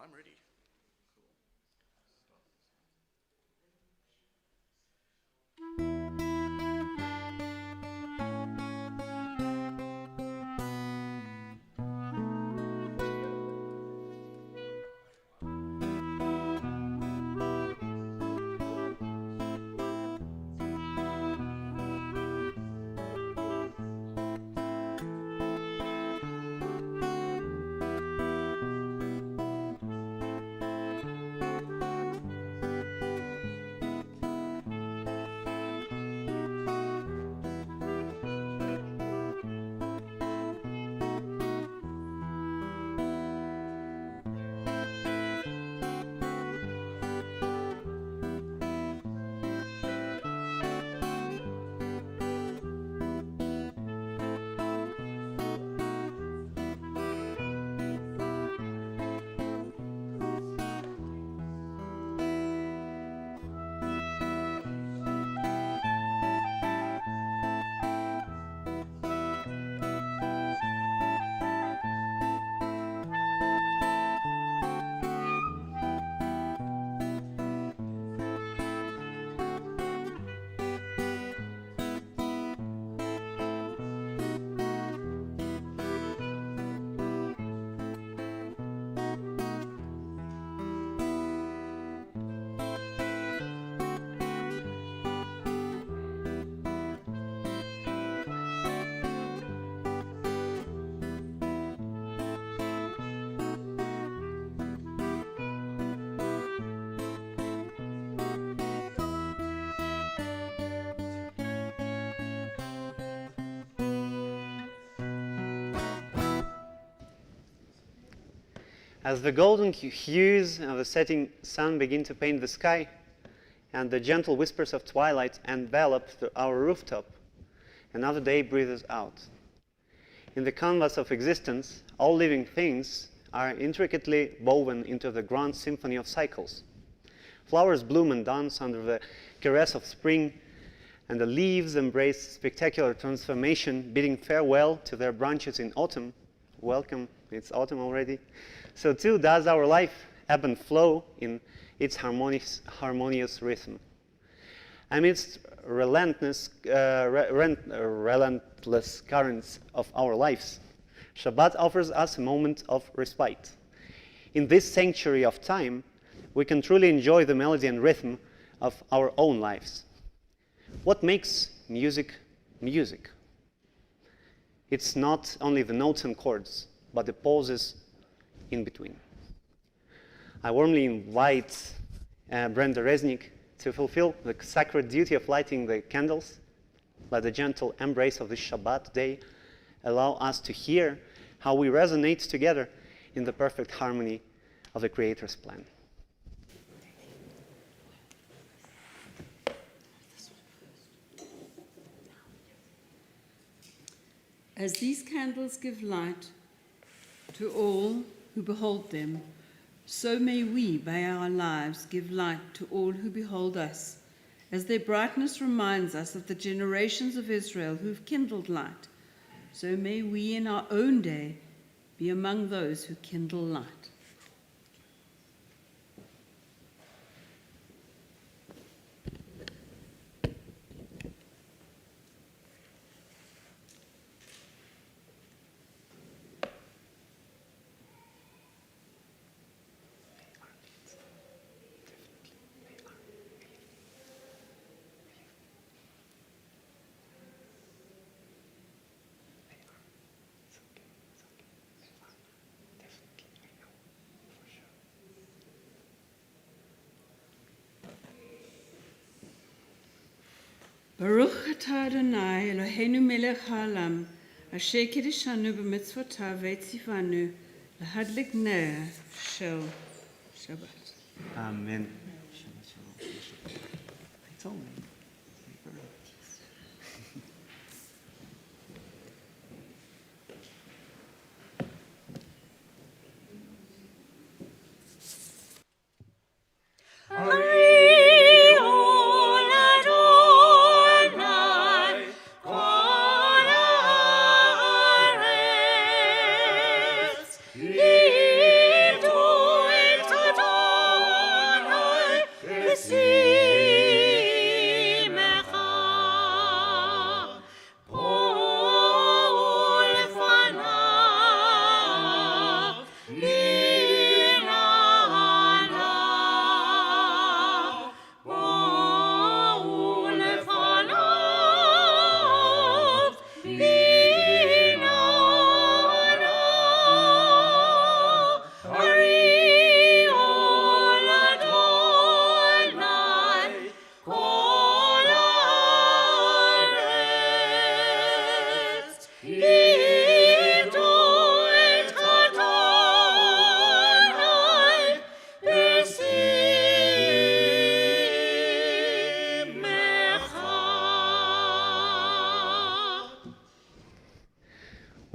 I'm ready. As the golden hues of the setting sun begin to paint the sky, and the gentle whispers of twilight envelop our rooftop, another day breathes out. In the canvas of existence, all living things are intricately woven into the grand symphony of cycles. Flowers bloom and dance under the caress of spring, and the leaves embrace spectacular transformation, bidding farewell to their branches in autumn. Welcome, it's autumn already. So too does our life ebb and flow in its harmonious rhythm. Amidst relentless currents of our lives, Shabbat offers us a moment of respite. In this sanctuary of time, we can truly enjoy the melody and rhythm of our own lives. What makes music music? It's not only the notes and chords, but the pauses in between. I warmly invite Brenda Resnick to fulfill the sacred duty of lighting the candles. Let the gentle embrace of this Shabbat day allow us to hear how we resonate together in the perfect harmony of the Creator's plan. As these candles give light to all who behold them, so may we, by our lives, give light to all who behold us, as their brightness reminds us of the generations of Israel who've kindled light. So may we in our own day be among those who kindle light. Baruch atah Adonai Eloheinu melech haolam, asher kiddushanu b'mitzvotav v'tzivanu lahadlik ner shel Shabbat. Amen. Shabbat shalom. I told me. Give to it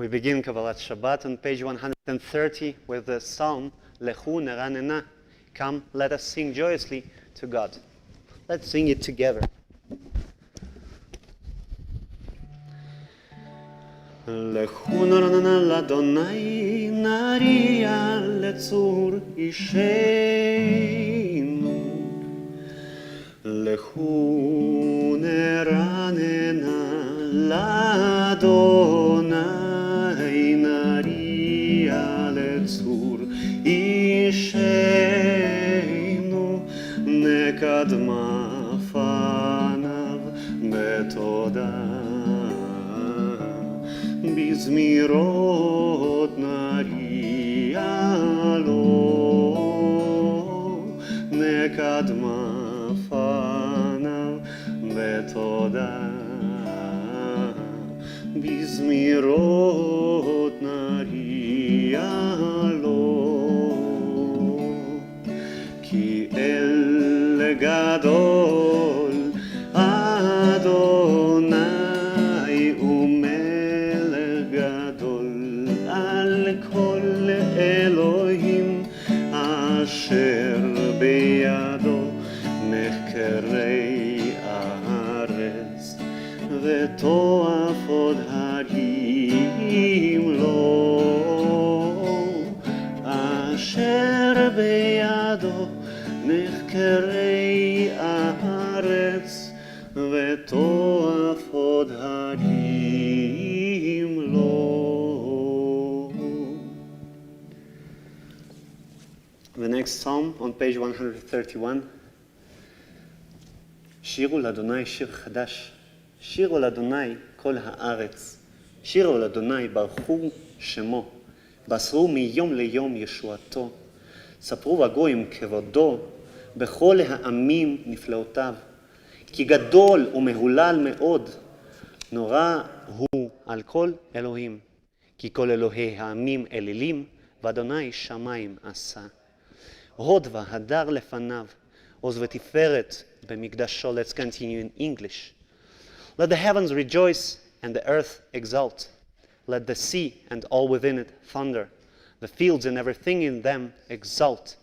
begin Kabbalat Shabbat on page 130 with the psalm Lechu Neranena. Come, let us sing joyously to God. Let's sing it together. Lechu Neranena l'Adonai nariya letzur isheinu. Lechu neranena l'Adonai nariya letzur isheinu nekadma fanav betoda bizmirot nariya lo nekadma fanav betoda bizmirot nariya lo ki el gadol Adonai umelech gadol al kol Elohim asher beyado מחקרי הארץ וטועפות הרים לו אשר בידו מחקרי הארץ וטועפות הרים לו. The next psalm on page 131. שירו לאדוני שיר חדש, שירו לאדוני כל הארץ, שירו לאדוני ברכו שמו, בסרו מיום ליום ישועתו, ספרו הגויים כבודו, בכל העמים נפלאותיו, כי גדול ומהולל מאוד, נורא הוא על כל אלוהים, כי כל אלוהי העמים אלילים, ואדוני שמיים עשה. הוד והדר לפניו, עוז ותפארת במקדשו. Let's continue in English. Let the heavens rejoice and the earth exult. Let the sea and all within it thunder. The fields and everything in them exult.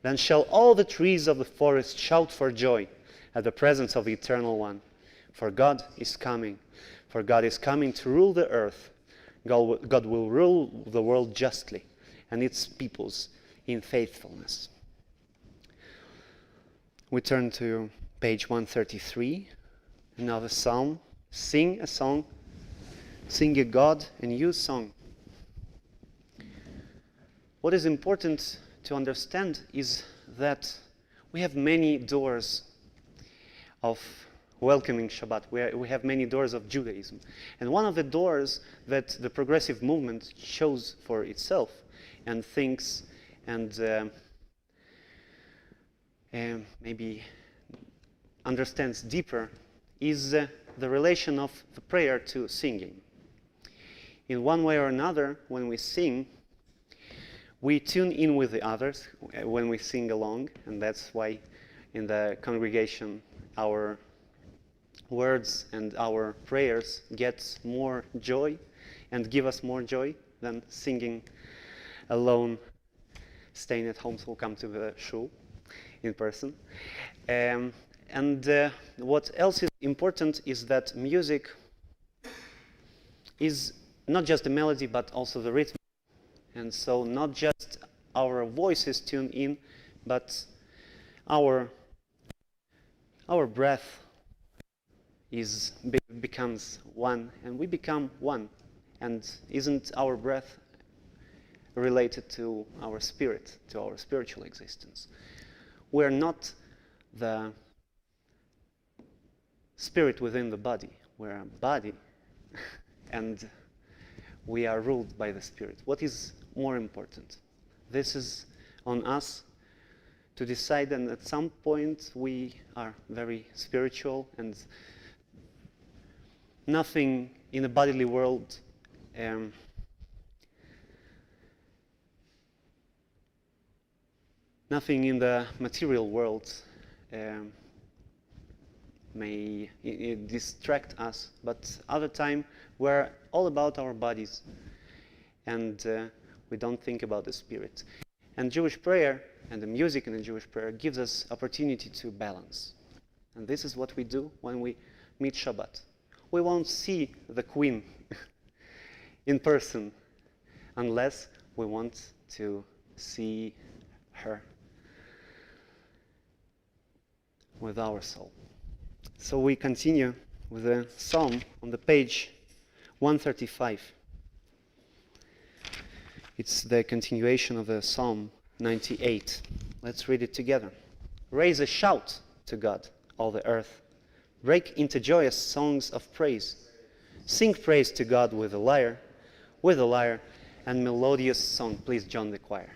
Then shall all the trees of the forest shout for joy at the presence of the Eternal One. For God is coming. For God is coming to rule the earth. God will rule the world justly and its peoples in faithfulness. We turn to page 133, another psalm. Sing a song, sing a God and you song. What is important to understand is that we have many doors of welcoming Shabbat. We have many doors of Judaism. And one of the doors that the progressive movement chose for itself and thinks and maybe understands deeper is the relation of the prayer to singing. In one way or another, when we sing, we tune in with the others when we sing along, and that's why in the congregation our words and our prayers get more joy and give us more joy than singing alone, staying at home, so we'll come to the shul in person. What else is important is that music is not just the melody but also the rhythm. And so not just our voices tune in, but our breath becomes one, and we become one. And isn't our breath related to our spirit, to our spiritual existence? We're not the spirit within the body. We're a body, and we are ruled by the spirit. What is more important? This is on us to decide, and at some point we are very spiritual, and nothing in the bodily world nothing in the material world may distract us, but other time we're all about our bodies, and we don't think about the Spirit. And Jewish prayer and the music in the Jewish prayer gives us opportunity to balance. And this is what we do when we meet Shabbat. We won't see the Queen in person unless we want to see her with our soul. So we continue with the psalm on the page 135. It's the continuation of the Psalm 98. Let's read it together. Raise a shout to God, all the earth. Break into joyous songs of praise. Sing praise to God with a lyre and melodious song. Please join the choir.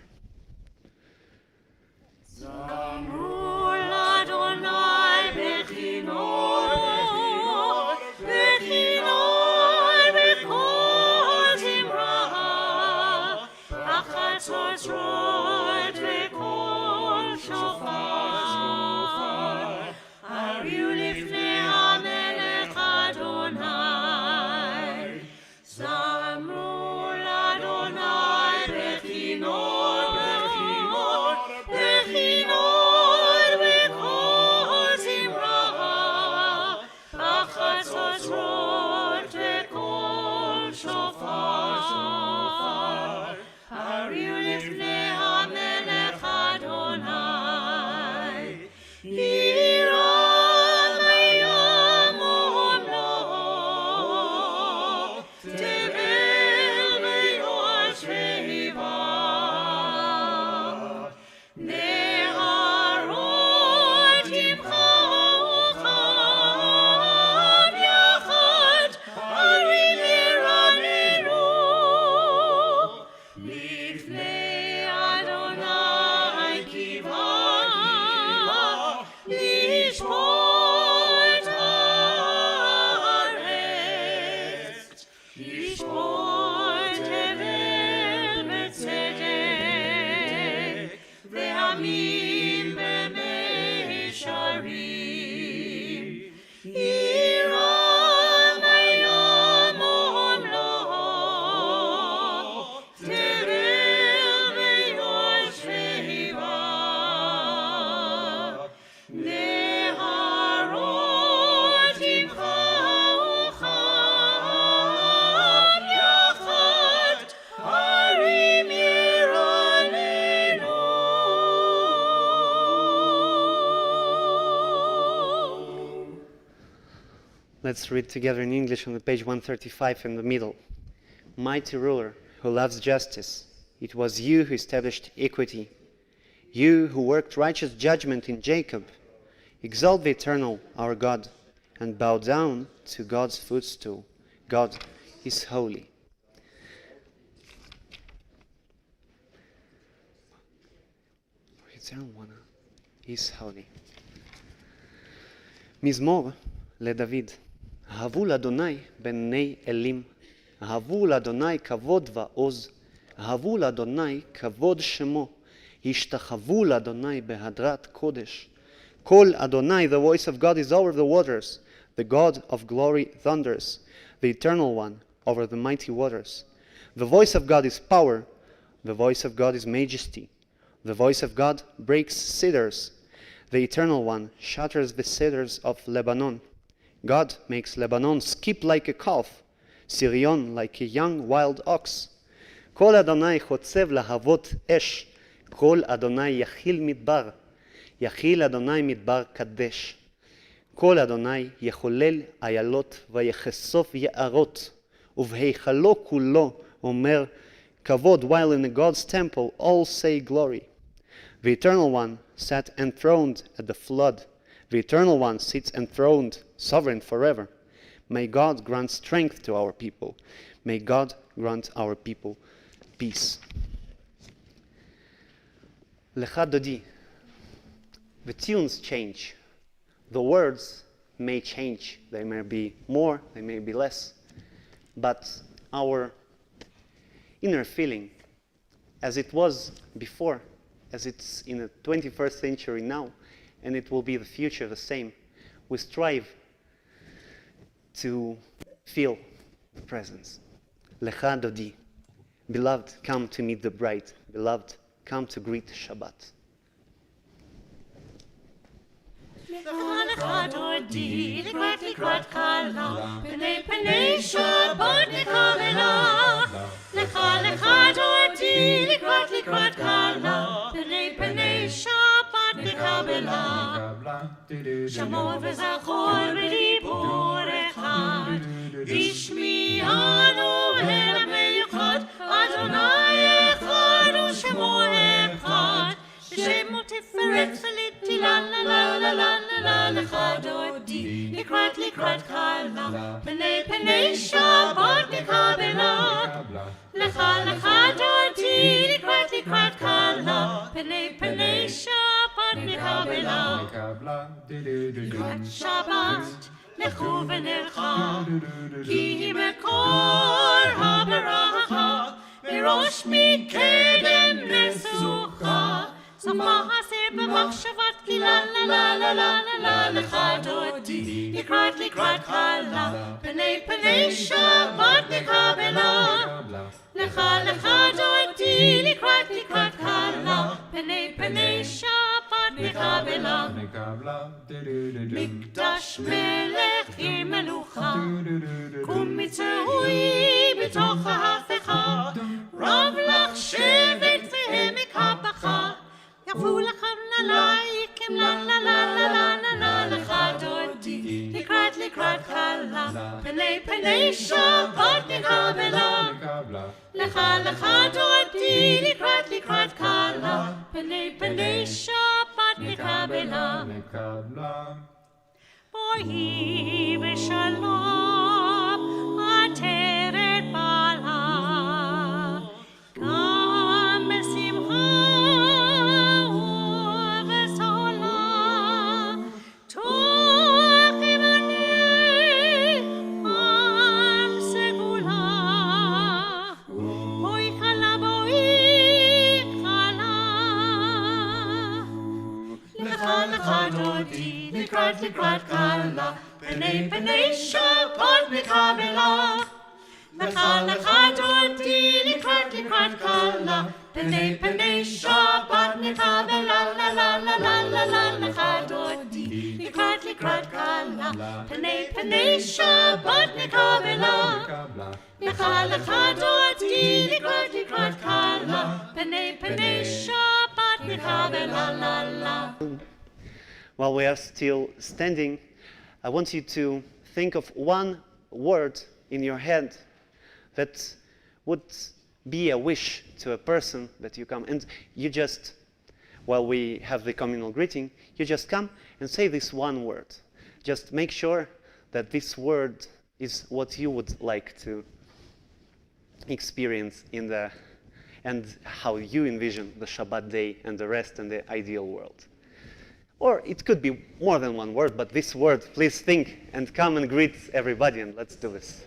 Let's read together in English on the page 135 in the middle. Mighty ruler who loves justice, it was you who established equity. You who worked righteous judgment in Jacob. Exalt the eternal, our God, and bow down to God's footstool. God is holy. Eternal one is holy. מזמור לדוד. אהבו לאדוני בני אלים, אהבו לאדוני כבוד ועוז, אהבו לאדוני כבוד שמו, השתחוו לאדוני בהדרת קודש. קול אדוני, the voice of God is over the waters, the God of glory thunders, the eternal one over the mighty waters. The voice of God is power, the voice of God is majesty, the voice of God breaks cedars, the eternal one shatters the cedars of Lebanon. God makes Lebanon skip like a calf, Sirion like a young wild ox. Kol Adonai chotzev lahavot esh, Kol Adonai yachil midbar, Yachil Adonai midbar kadesh. Kol Adonai yecholel ayalot vayechesof ya'arot, uvheichalo kulo omer kavod, while in the God's temple all say glory. The Eternal One sat enthroned at the flood. The Eternal One sits enthroned, sovereign forever. May God grant strength to our people. May God grant our people peace. Lecha Dodi. The tunes change. The words may change. They may be more, they may be less. But our inner feeling, as it was before, as it's in the 21st century now, and it will be the future the same, we strive to feel the presence. Lecha Dodi. Beloved, come to meet the bride. Beloved, come to greet Shabbat. לך דודי, לקראת כלה, פני שבת נקבלה. לך דודי, לקראת כלה, פני שבת נקבלה. שמור וזכור בדיבור אחד, תשמיענו אל המיוחד, אדוני אחד ושמו אחד. שמו תפארת צליתי לה לה לה לה לה לה לה לך דודי לקראת כלה פני שבת נקבלה לך דודי לקראת כלה פני שבת נקבלה לקראת שבת לכו ונלכה כי מקור הברכה מראש מקדם נסוכה סוף מעשה במחשבת כי לה לה לה לה לה לה לה לך דודי לקראת כלה פני שבת נקבלה לך דודי לקראת כלה פני שבת נקבלה מקדש מלך עם מלוכה קום מצוי בתוך ההפכה רב לך שבט ועמק הבכה ירפו לכם ללייקים לה לה לה לה לה לה לה לך דודי לקראת כלה פני שבת נקבלה לך דודי לקראת כלה פני שבת נקבלה בואי בשלום עטרת בעלה גם בשמחה לקראת כלה פני שבת נקבלה לך דודי לקראת כלה פני שבת נקבלה לה לה לה לה לה לה לך דודי לקראת כלה פני שבת נקבלה לך דודי לקראת כלה פני שבת נקבלה לה לה. While we are still standing, I want you to think of one word in your head that would be a wish to a person that you come. And you just, while we have the communal greeting, you just come and say this one word. Just make sure that this word is what you would like to experience in the, and how you envision the Shabbat day and the rest and the ideal world. Or it could be more than one word, but this word, please think and come and greet everybody, and let's do this.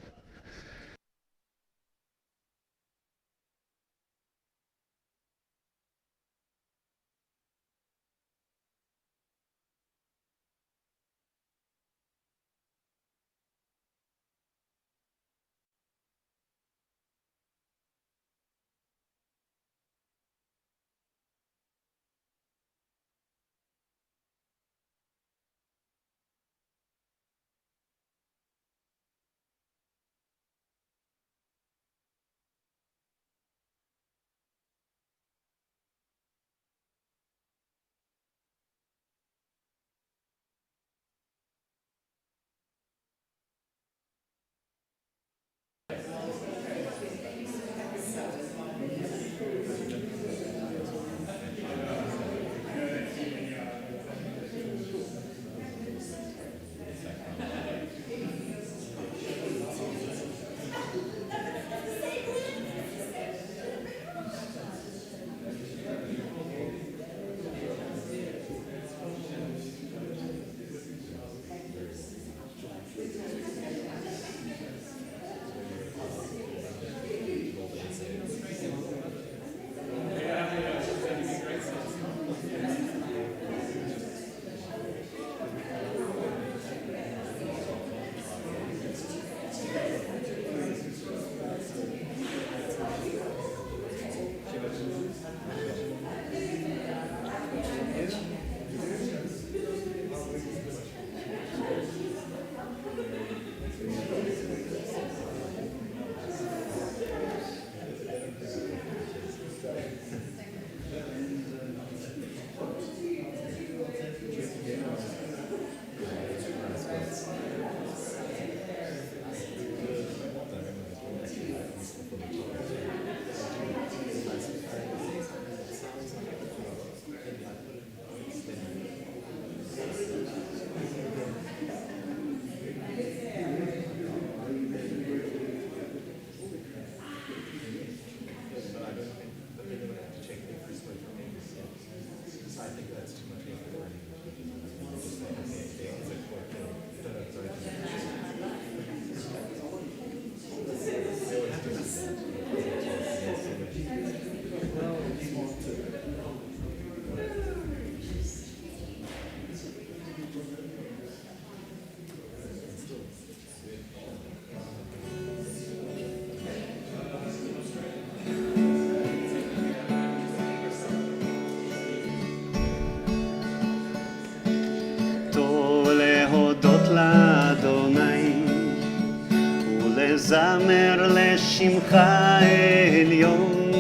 ולזמר לשמך עליון,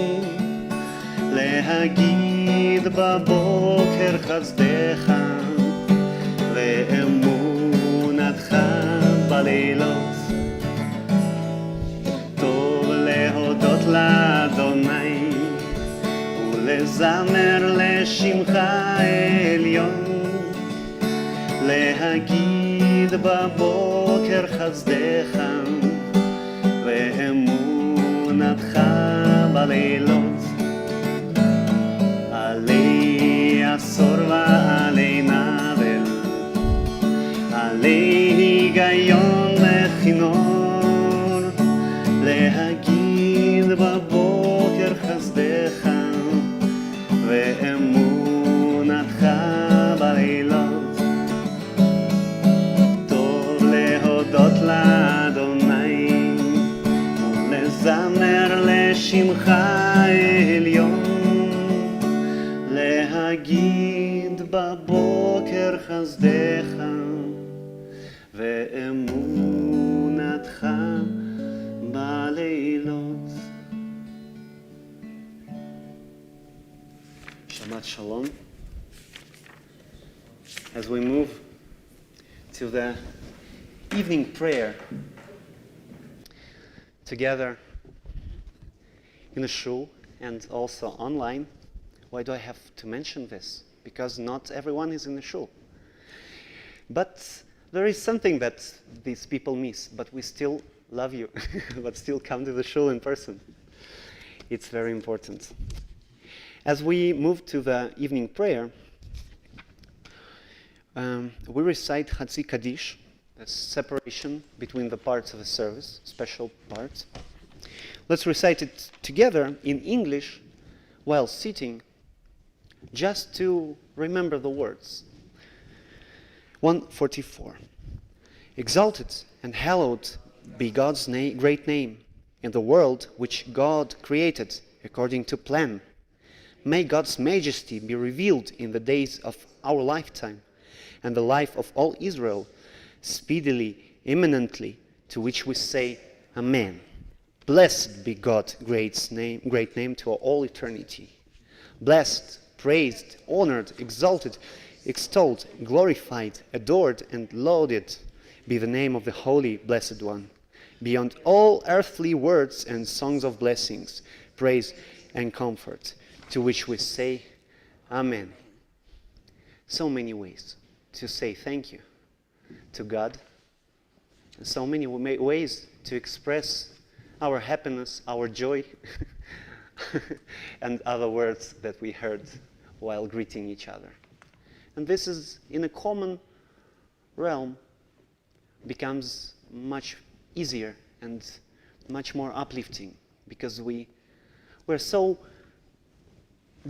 להגיד בבוקר חסדך ואמונתך בלילות. טוב להודות לאדוני ולזמר לשמך עליון, להגיד בבוקר חסדך ואמונתך בלילות. עלי עשור ועלי נבל, עלי היגיון וכינור, להגיד בבוקר חסדך ואמונתך בלילות. טוב להודות לאדוני ולזמר לשמך עליון, להגיד בבוקר חסדך ואמונתך בלילות. Shabbat Shalom. As we move to the evening prayer together in the shul and also online. Why do I have to mention this? Because not everyone is in the shul. But there is something that these people miss, but we still love you, but still come to the shul in person. It's very important. As we move to the evening prayer, we recite Hatzi Kaddish, the separation between the parts of the service, special parts. Let's recite it together in English while sitting, just to remember the words. 144. Exalted and hallowed be God's great name in the world which God created according to plan. May God's majesty be revealed in the days of our lifetime and the life of all Israel, speedily, imminently, to which we say, Amen. Blessed be God's great name to all eternity. Blessed, praised, honored, exalted, extolled, glorified, adored, and lauded be the name of the Holy Blessed One, beyond all earthly words and songs of blessings, praise, and comfort, to which we say, Amen. So many ways to say thank you to God, and so many ways to express our happiness, our joy, and other words that we heard while greeting each other. And this is, in a common realm, becomes much easier and much more uplifting, because we're so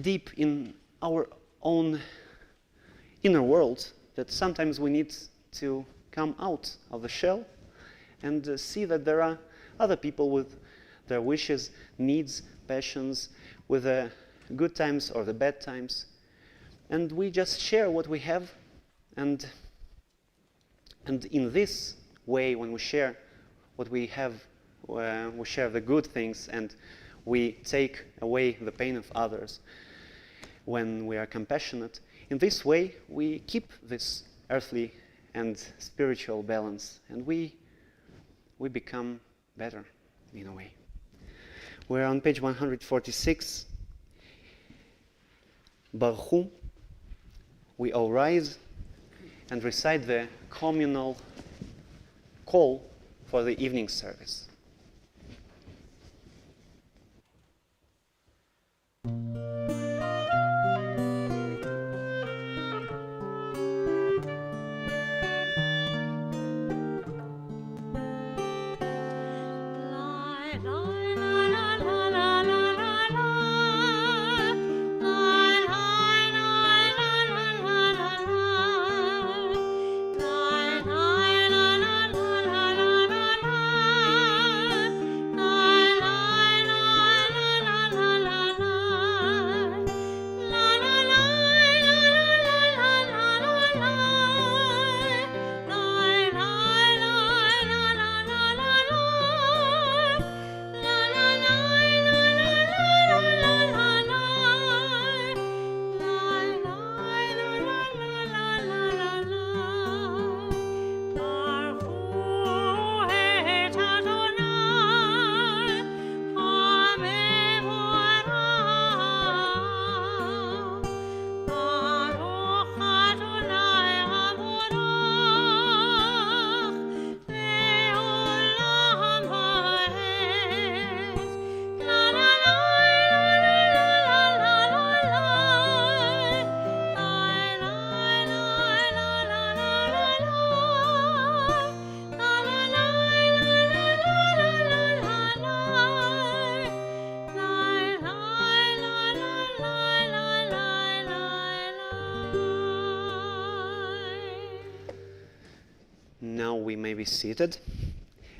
deep in our own inner world that sometimes we need to come out of the shell and see that there are other people with their wishes, needs, passions, with the good times or the bad times. And we just share what we have, and in this way, when we share what we have, we share the good things and we take away the pain of others. When we are compassionate, in this way we keep this earthly and spiritual balance, and we become better in a way. We're on page 146. Baruch Hu. We all rise and recite the communal call for the evening service. La we may be seated.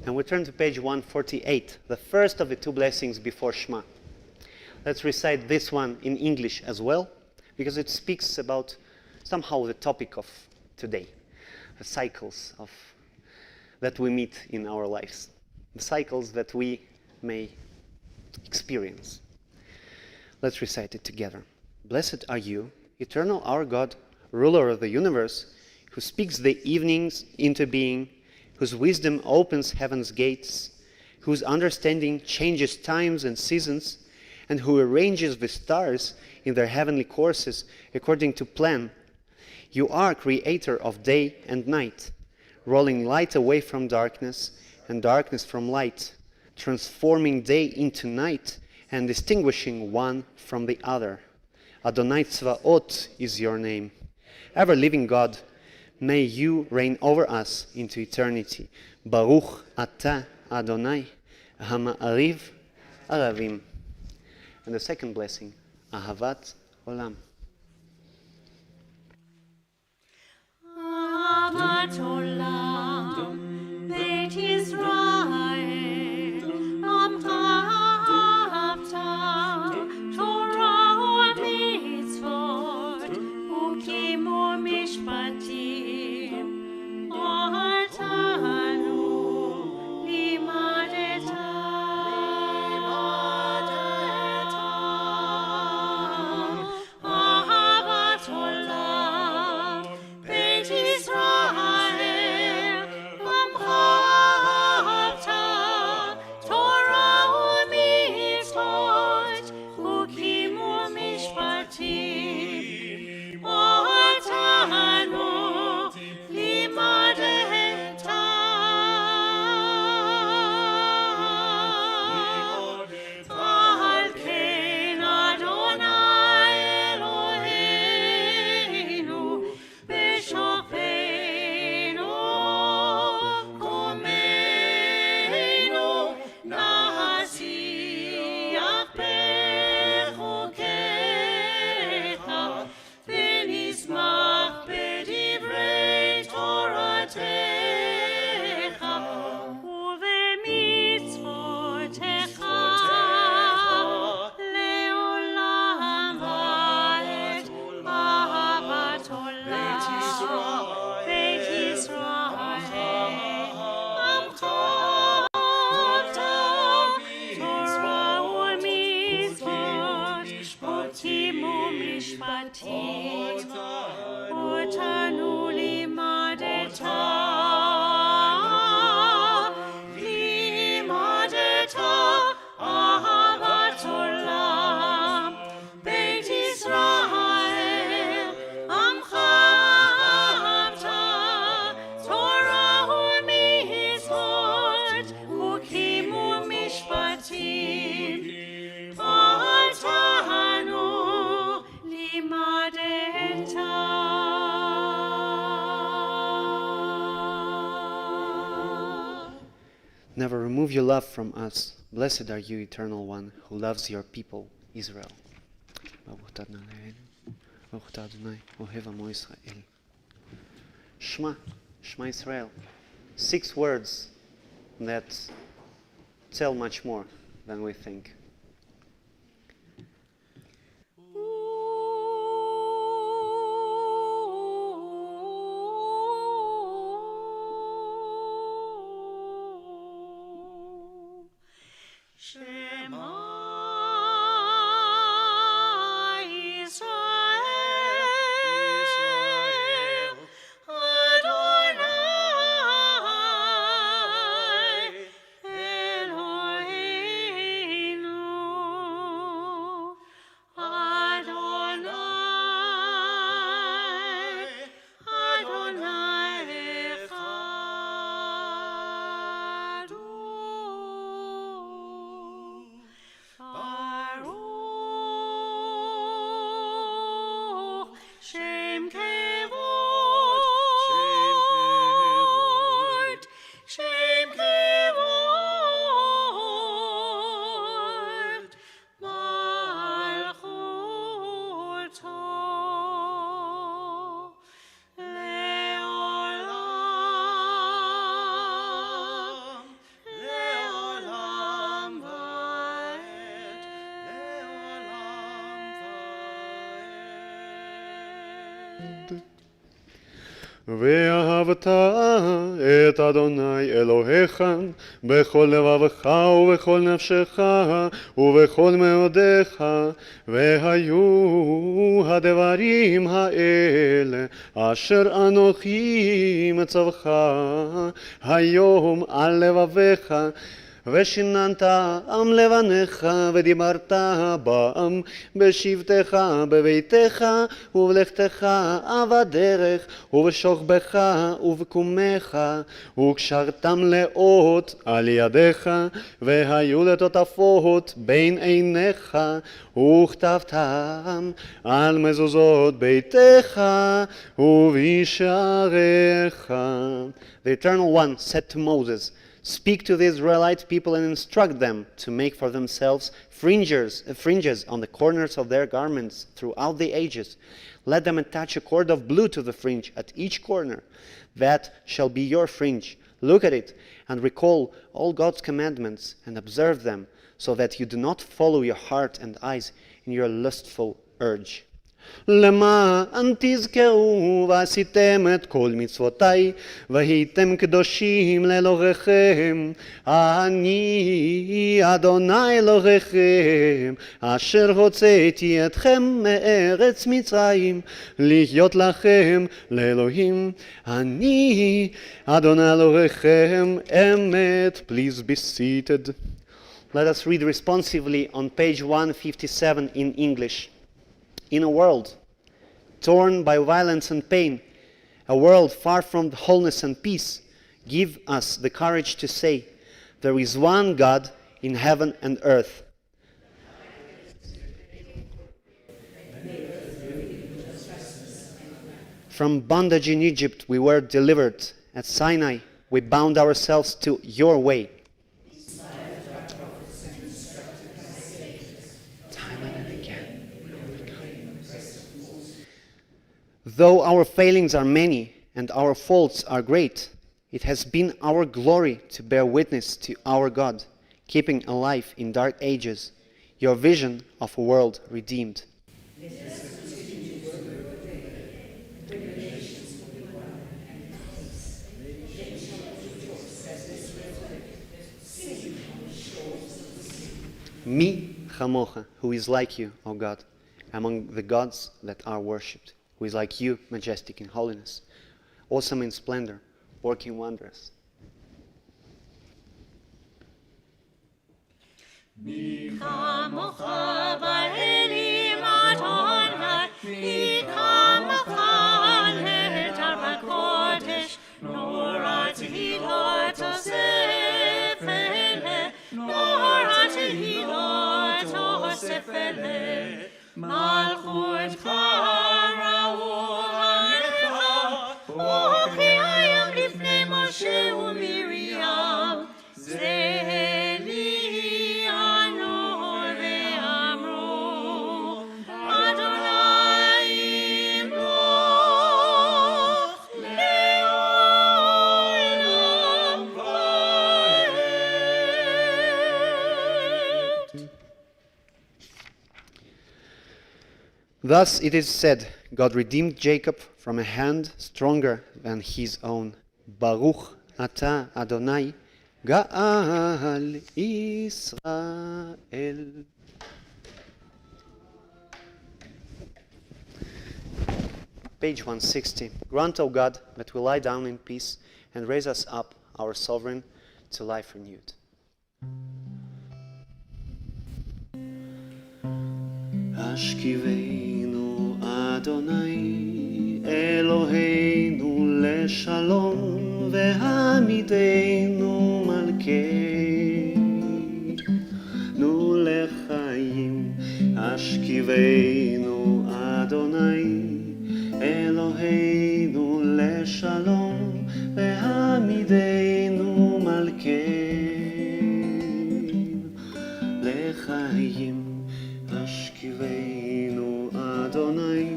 And we turn to page 148, the first of the two blessings before Shema. Let's recite this one in English as well, because it speaks about somehow the topic of today, the cycles that we meet in our lives, the cycles that we may experience. Let's recite it together. Blessed are you, eternal our God, ruler of the universe, who speaks the evenings into being, whose wisdom opens heaven's gates, whose understanding changes times and seasons, and who arranges the stars in their heavenly courses according to plan. You are creator of day and night, rolling light away from darkness and darkness from light, transforming day into night and distinguishing one from the other. Adonai Tzvaot is your name. Ever-living God, may you reign over us into eternity. Baruch Ata Adonai, Hama'ariv Aravim. And the second blessing, Ahavat Olam. Ahavat Olam, Beit Yisrael, Amcha Ahavta, Torah Mitzvot, Ukim Mishpatim, Atanu Limadeta. Ahavat Olam, Beit Yisrael, Amcha Ahavta, Torah Mitzvot, Ukim Mishpatim, Atanu Limadeta. Al Ken Adonai Eloheinu, B'Shofeinu Komeinu, Nasiach B'Chokecha, V'Nismach B'Divrei Toratecha, U'V'Mitzvotecha, Le'olam va'ed. Ahavat Olam, Beit Yisrael, Amcha Ahavta, Torah u'Mitzvot, Ukim u'Mishpatim, Otanu limadeta, Ahavat Olam, Beit Yisrael, Amcha Ahavta, Torah u'Mitzvot, Ukim u'Mishpatim, Atanu Limadeta. Never remove your love from us. Blessed are you, eternal one, who loves your people, Israel. Baruch אתה אדוני אלוהינו, Baruch אתה Adonai, Ohev Amo Yisrael. Shema, Shema Israel. 6 words that tell much more than we think. Shema Yisrael, Adonai Eloheinu, Adonai, Adonai Echadu. Baruch Shem Kevod, Shem Kevod, Malchuto Leolam ואהבת את אדוני אלוהיך בכל לבבך ובכל נפשך ובכל מאודיך, והיו הדברים האלה אשר אנוכי מצווך היום על לבביך, ושיננת עם לבניך ודיברת בם בשבתך בביתך ובלכתך בדרך ובשוכבך ובקומך, וקשרתם לאות על ידיך והיו לטוטפות בין עיניך, וכתבתם על מזוזות ביתך ובשעריך. The Eternal One said to Moses, "Speak to the Israelite people and instruct them to make for themselves fringes on the corners of their garments throughout the ages. Let them attach a cord of blue to the fringe at each corner. That shall be your fringe. Look at it and recall all God's commandments and observe them, so that you do not follow your heart and eyes in your lustful urge." למען תזכרו ועשיתם את כל מצוותיי והייתם קדושים לאלוהיכם, אני אדוני אלוהיכם אשר הוצאתי אתכם מארץ מצרים להיות לכם לאלוהים, אני אדוני אלוהיכם אמת. Please be seated. Let us read responsively on page 157 in English. In a world torn by violence and pain, a world far from wholeness and peace, give us the courage to say, there is one God in heaven and earth. From bondage in Egypt we were delivered. At Sinai we bound ourselves to your way. Though our failings are many and our faults are great, it has been our glory to bear witness to our God, keeping alive in dark ages your vision of a world redeemed. Mi chamocha, who is like you, O God, among the gods that are worshipped, who is like you, majestic in holiness, awesome in splendor, working wonders. מי כמוך באלים אדוני, מי כמוך נהדר בקודש, נורא תהילות אוסף אלה, נורא תהילות אוסף אלה, מלכותך ראו עמך, וכי הים לפני משה ומרים, זה לי ענו ואמרו, אדוני ימלוך לעולם ועד. Thus it is said, God redeemed Jacob from a hand stronger than his own. Baruch ata Adonai Ga'al Israel. Page 160. Grant, O God, that we lie down in peace and raise us up, our sovereign, to life renewed. השכיבנו אדוני אלוהינו לשלום והעמידנו מלכנו לחיים. השכיבנו אדוני אלוהינו לשלום והעמידנו מלכנו לחיים. השכיבנו אדוני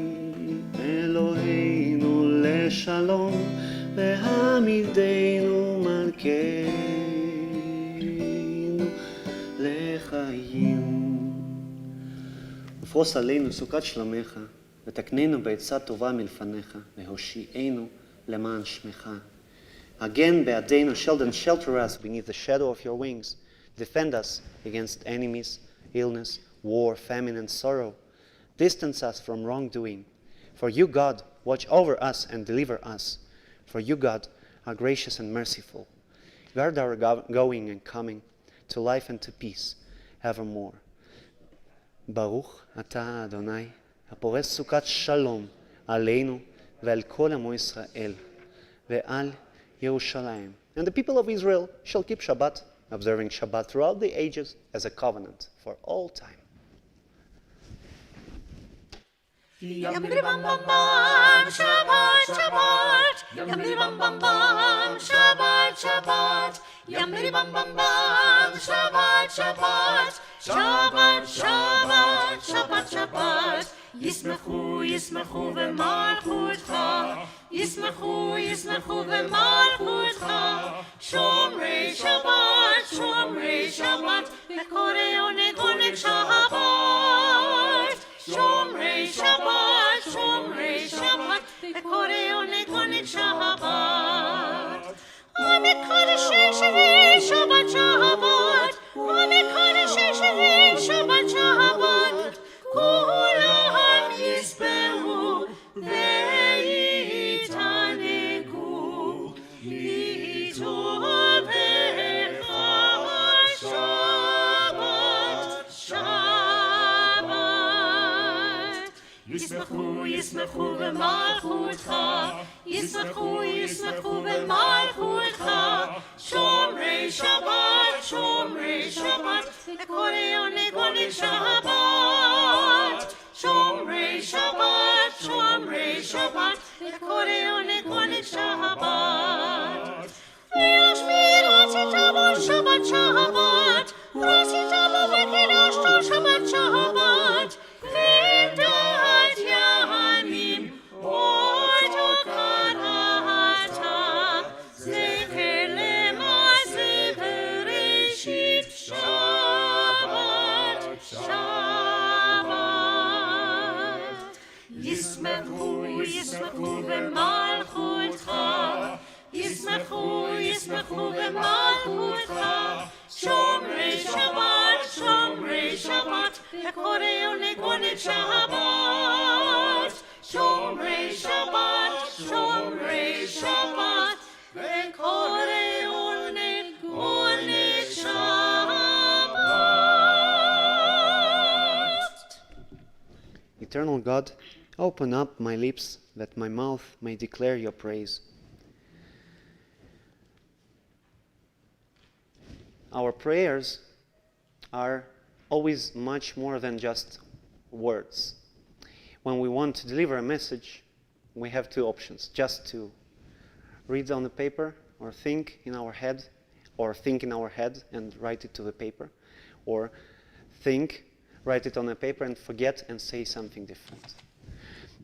אלוהינו לשלום והעמידנו מלכנו לחיים. ופרוס עלינו סוכת שלומך ותקננו בעצה טובה מלפניך, והושיענו למען שמך. Again, בעדינו, shield and shelter us beneath the shadow of your wings. Defend us against enemies, illness, war, famine, and sorrow. Distance us from wrongdoing. For you, God, watch over us and deliver us. For you, God, are gracious and merciful. Guard our going and coming to life and to peace evermore. ברוך אתה, אדוני, הפורס סוכת שלום עלינו ועל כל עמו ישראל ועל ירושלים. And the people of Israel shall keep Shabbat, observing Shabbat throughout the ages as a covenant for all time. Yam bidi bam bam bam, Shabbat, Shabbat. Yam bidi bam bam bam, Shabbat, Shabbat. Yam bidi bam bam bam, Shabbat, Shabbat. Shabbat, Shabbat, Shabbat, Shabbat. Yismechu, Yismechu v'malchutcha. Yismechu, Yismechu v'malchutcha. Shomrei Shabbat, Shomrei Shabbat. V'korei oneg Shabbat. Shomrei Shabbat, Shomrei Shabbat, V'korei oneg Shabbat. Amikadashei Shavei Shabbat Shabbat, Amikadashei Shavei Shabbat Shabbat. Kulam yisbehu ve'yitanegu, yitovecha Shabbat, Shabbat. Yismechu, Yismechu v'malchutcha, Yismechu, Yismechu v'malchutcha. Shomrei Shabbat, Shomrei Shabbat, V'korei oneg Shabbat. Shomrei Shabbat, Shomrei Shabbat, V'korei oneg Shabbat. V'yashmid Ratzitamo Shabbat Shabbat, Ratzitamo v'kidashto Shabbat Shabbat. V'imdat Yamim Oto Karata, Zecher Lema'aseh Bereshit Shabbat, Shabbat. Yismechu, Yismechu v'malchutcha, Yismechu, Yismechu v'malchutcha. Shomrei Shabbat, Shomrei Shabbat, V'korei oneg Shabbat. Shomrei Shabbat, Shomrei Shabbat, V'korei oneg Shabbat. Eternal God, open up my lips that my mouth may declare your praise. Our prayers are always much more than just words. When we want to deliver a message, we have two options: just to read on the paper, or think in our head, and write it to the paper, or think, write it on the paper and forget and say something different.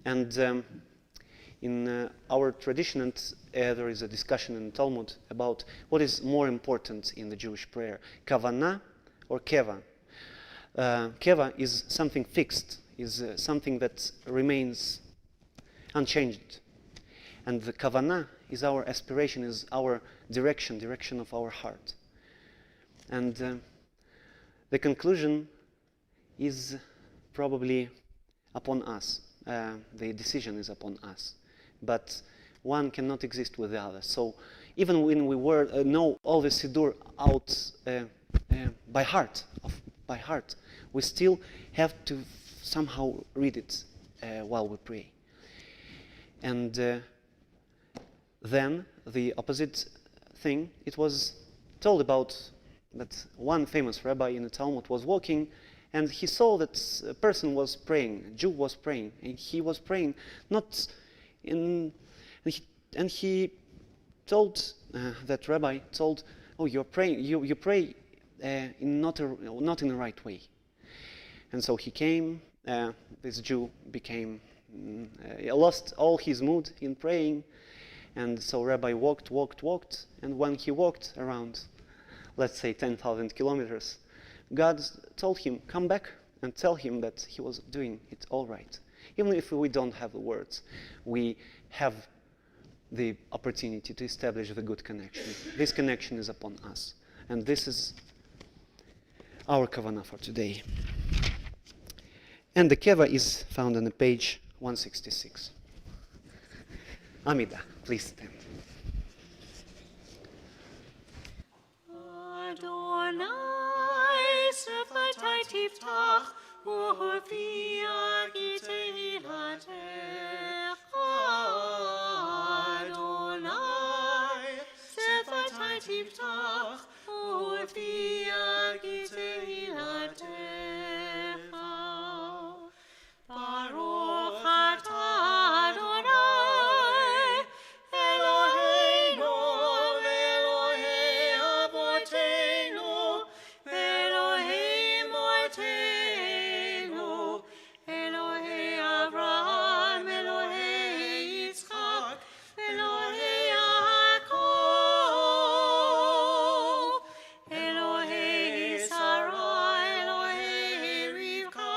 And in our tradition, there is a discussion in Talmud about what is more important in the Jewish prayer, kavanah or keva. Keva is something fixed, is something that remains unchanged. And the kavanah is our aspiration, is our direction of our heart. And the conclusion is probably upon us. The decision is upon us. But one cannot exist with the other. So even when we know all the Siddur out by heart, we still have to somehow read it while we pray. And then the opposite thing, it was told about that one famous rabbi in the Talmud was walking, and he saw that a person was praying, a Jew was praying, and he was praying not in, and he told, that rabbi told, "Oh, you're praying, you pray not in the right way." And so he came, this Jew became, lost all his mood in praying, and so Rabbi walked, and when he walked around, let's say 10,000 kilometers, God told him, come back and tell him that he was doing it all right. Even if we don't have the words, we have the opportunity to establish the good connection. This connection is upon us. And this is our kavanah for today. And the keva is found on the page 166. Amida, please stand. Adonai, Sefatai Tiftach, Uhothia Giteilatecha. Adonai, Sefatai Tiftach, Uhothia Giteilatecha. Baruch atah Adonai, Eloheinu, Elohei Avoteinu, Elohei Moteinu, Elohei Avraham, Elohei Yitzchak, Elohei Yaakov, Elohei Sarah, Elohei Rivka,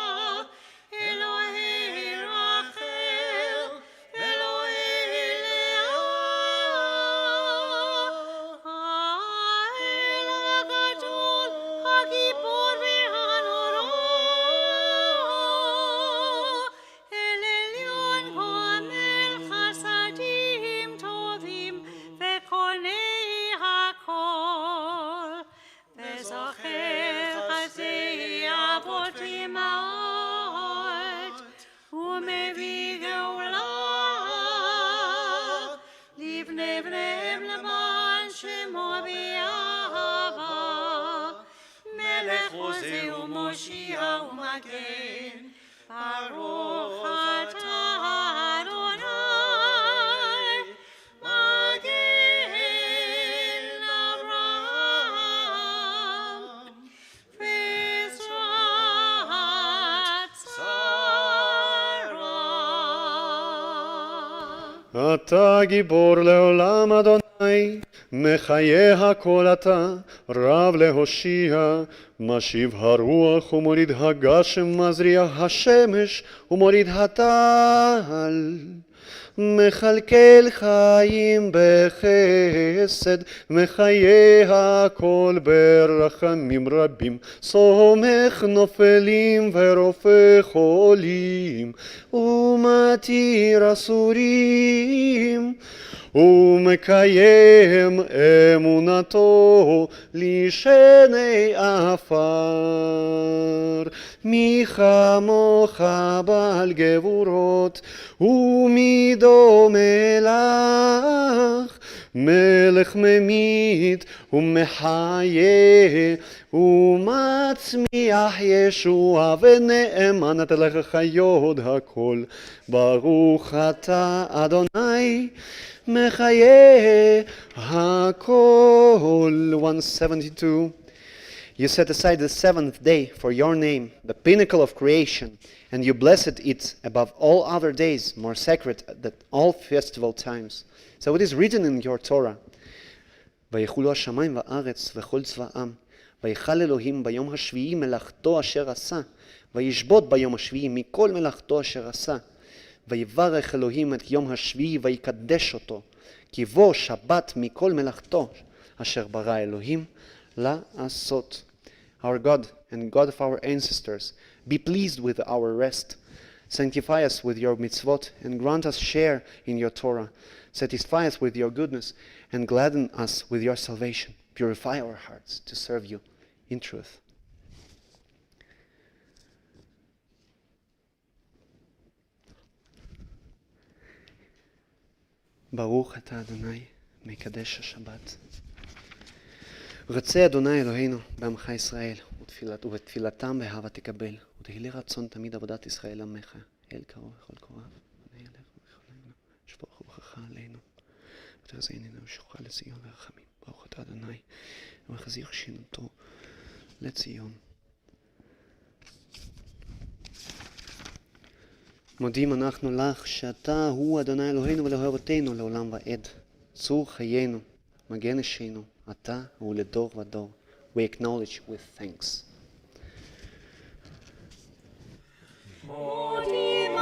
Elohei Rachel, Elohei Leah, Ha'el HaGadol, HaGibor VeHanoro, El Elyon Gomel Chasadim Tovim Vekonei HaKol, Vezocher Chazei Avot Imaot, Umevi Geula, Livnei Bneihem Leman Shemo B'Yahava, Melech Hoseh uMoshiach uMagen, Baruch atah Adonai, Magen Avraham, V'Ezrat Sarah. אתה גיבור לעולם אדוני, מחיה הכל אתה, רב להושיע, משיב הרוח ומוריד הגשם, מזריע השמש ומוריד הטל. מכלכל חיים בחסד, מחיה הכל ברחמים רבים, סומך נופלים ורופא חולים, ומתיר אסורים, ומקיים אמונתו לשני עפר. מי כמוך בעל גבורות, ומי דומה לך, מלך ממית ומחיה, ומצמיח ישועה ונאמן אתה לך חיות הכל. ברוך אתה אדוני, מחיה הכל. 172. You set aside the seventh day for your name, the pinnacle of creation, and you blessed it above all other days, more sacred than all festival times. So it is written in your Torah, ויחולו השמיים והארץ וכל צבאם, ויחל אלוהים ביום השביעי מלאכתו אשר עשה, וישבות ביום השביעי מכל מלאכתו אשר עשה, ויברך אלוהים את יום השביעי ויקדש אותו, כי בו שבת מכל מלאכתו אשר ברא אלוהים לעשות. Our God and God of our ancestors, be pleased with our rest. Sanctify us with your mitzvot and grant us share in your Torah. Satisfy us with your goodness and gladden us with your salvation. Purify our hearts to serve you in truth. ברוך אתה אדוני, מקדש השבת. רצה אדוני אלוהינו בעמך ישראל, ובתפילתם באהבה תקבל, ותהי רצון תמיד עבודת ישראל עמך, אל קרוב וכל קורב, ונהיה לך ובכלנו, שפוך רוחך עלינו, ותחזייננו ושוכחה לציון ורחמים. ברוך אתה אדוני, ומחזיר שינותו לציון. מודים אנחנו לך שאתה הוא אדוני אלוהינו ואלוהי אבותינו לעולם ועד. צור חיינו, מגן נשינו, אתה הוא לדור ודור. We acknowledge with thanks. Modim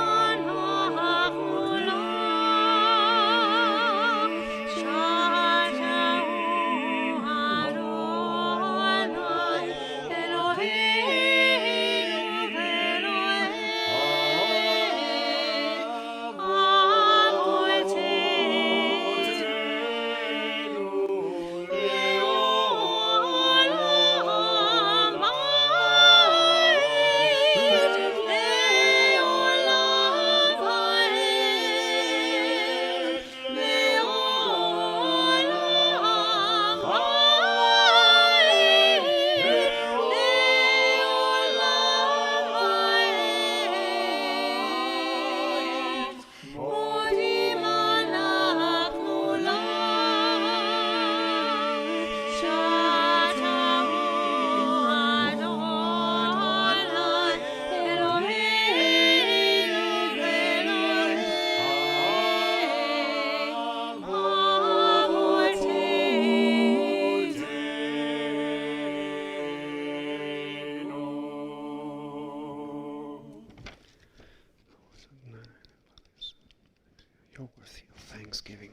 You're worthy of thanksgiving.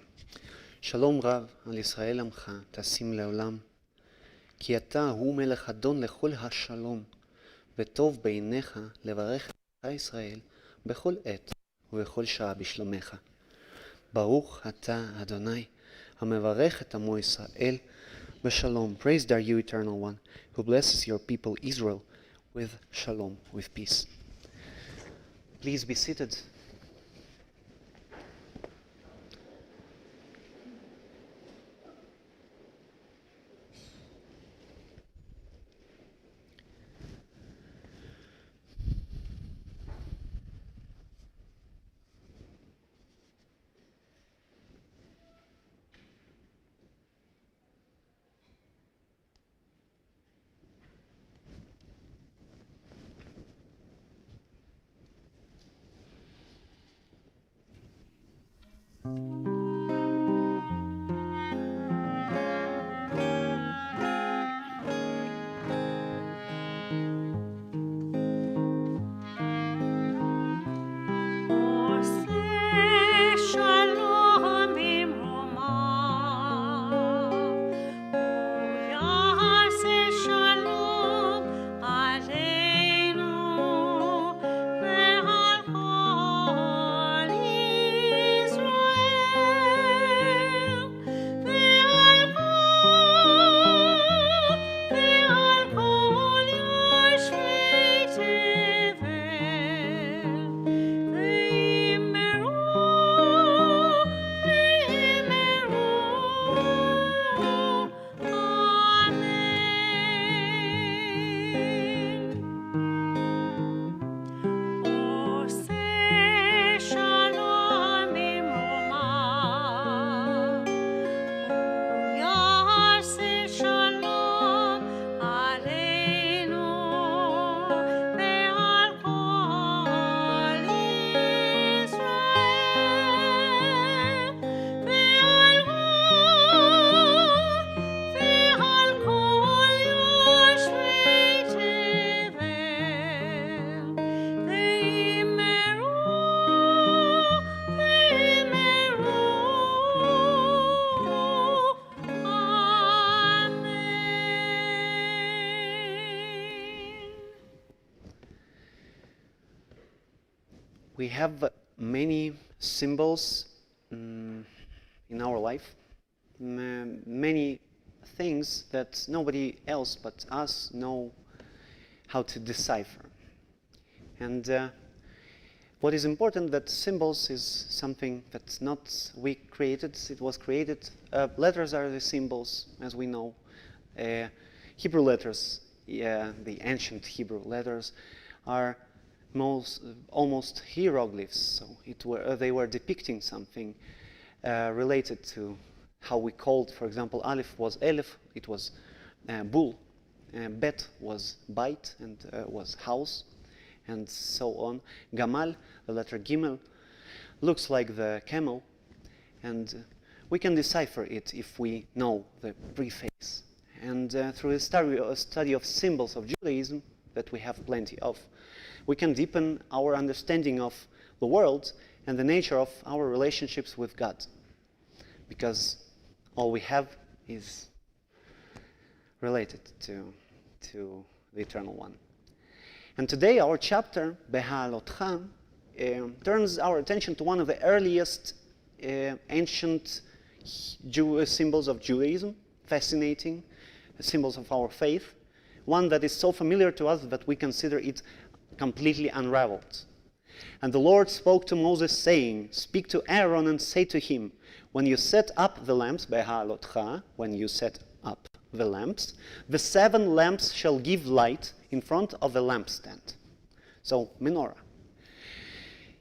שלום רב על ישראל עמך תשים לעולם, כי אתה הוא מלך אדון לכל השלום, וטוב בעיניך לברך את ישראל בכל עת ובכל שעה בשלומך. ברוך אתה אדוני, המברך את עמו ישראל בשלום. Praised are you, eternal one, who blesses your people Israel with shalom, with peace. Please be seated. We have many symbols in our life, many things that nobody else but us know how to decipher. And what is important that symbols is something that's not we created, it was created. Letters are the symbols, as we know. Hebrew letters, the ancient Hebrew letters, are almost hieroglyphs. So they were depicting something related to how we called, for example, Aleph was Elef, it was bull, Bet was bite and was house, and so on. Gamal, the letter Gimel, looks like the camel, and we can decipher it if we know the preface. And through the study of symbols of Judaism, that we have plenty of, we can deepen our understanding of the world and the nature of our relationships with God. Because all we have is related to the Eternal One. And today our chapter, Behalotcha, turns our attention to one of the earliest ancient symbols of Judaism, fascinating symbols of our faith, one that is so familiar to us that we consider it completely unraveled. And the Lord spoke to Moses, saying, "Speak to Aaron and say to him, when you set up the lamps, Behalotcha, when you set up the lamps, the 7 lamps shall give light in front of the lampstand." So, menorah.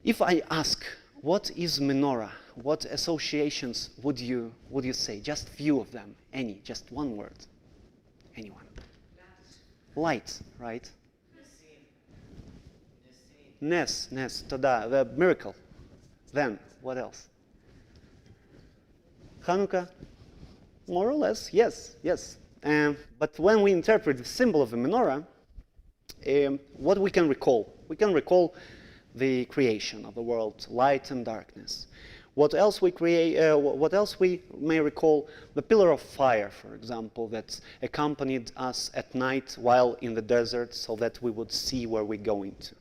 If I ask, what is menorah? What associations would you say? Just few of them. Any? Just one word. Anyone? Light, right? Nes, Toda, the miracle. Then, what else? Hanukkah? More or less, yes. But when we interpret the symbol of the menorah, what we can recall? We can recall the creation of the world, light and darkness. What else what else we may recall? The pillar of fire, for example, that accompanied us at night while in the desert so that we would see where we're going to.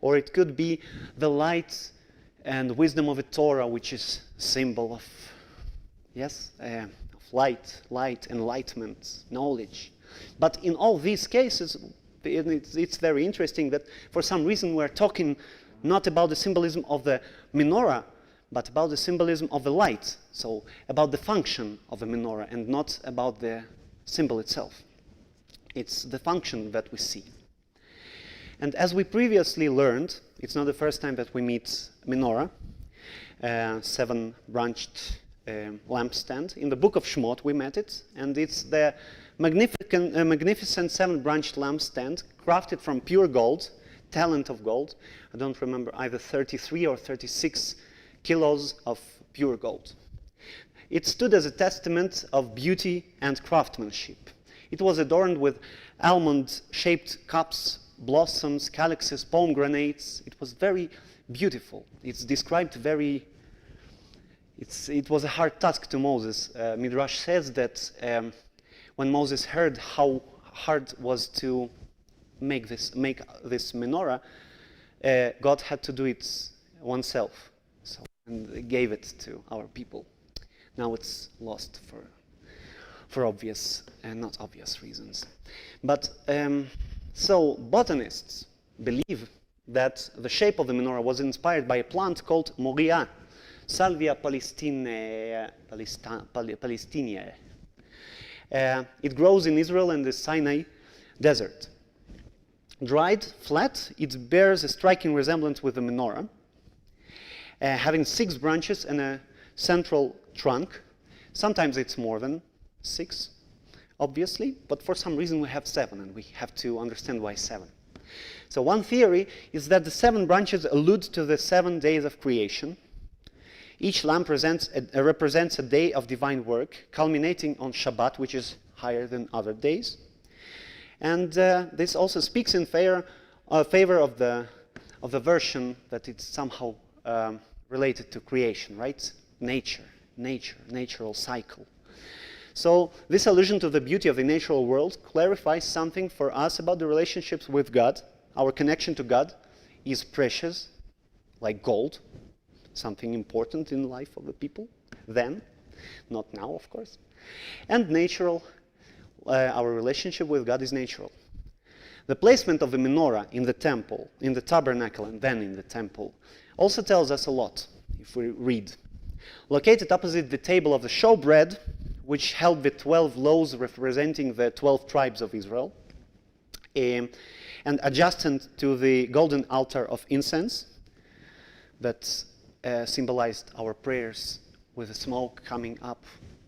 Or it could be the light and wisdom of the Torah, which is a symbol of, of light, enlightenment, knowledge. But in all these cases, it's very interesting that for some reason we're talking not about the symbolism of the menorah, but about the symbolism of the light, so about the function of the menorah and not about the symbol itself. It's the function that we see. And as we previously learned, it's not the first time that we meet menorah, seven-branched lampstand. In the book of Shmot we met it, and it's the magnificent seven-branched lampstand crafted from pure gold, talent of gold. I don't remember, either 33 or 36 kilos of pure gold. It stood as a testament of beauty and craftsmanship. It was adorned with almond-shaped cups, blossoms, calyxes, pomegranates. It was very beautiful. It's described very... It was a hard task to Moses. Midrash says that when Moses heard how hard it was to make this menorah, God had to do it oneself. And gave it to our people. Now it's lost for obvious and not obvious reasons. But so botanists believe that the shape of the menorah was inspired by a plant called Moria, Salvia palestiniae. It grows in Israel and the Sinai desert. Dried, flat, it bears a striking resemblance with the menorah. Having 6 branches and a central trunk. Sometimes it's more than 6, obviously, but for some reason we have 7, and we have to understand why 7. So one theory is that the 7 branches allude to the 7 days of creation. Each lamp represents a day of divine work, culminating on Shabbat, which is higher than other days. And this also speaks in favor of the version that it's somehow related to creation, right? Natural cycle. So this allusion to the beauty of the natural world clarifies something for us about the relationships with God. Our connection to God is precious, like gold, something important in the life of the people then, not now, of course. And natural, our relationship with God is natural. The placement of the menorah in the temple, in the tabernacle, and then in the temple, also tells us a lot, if we read. Located opposite the table of the showbread, which held the 12 loaves representing the 12 tribes of Israel, and adjacent to the golden altar of incense that symbolized our prayers with the smoke coming up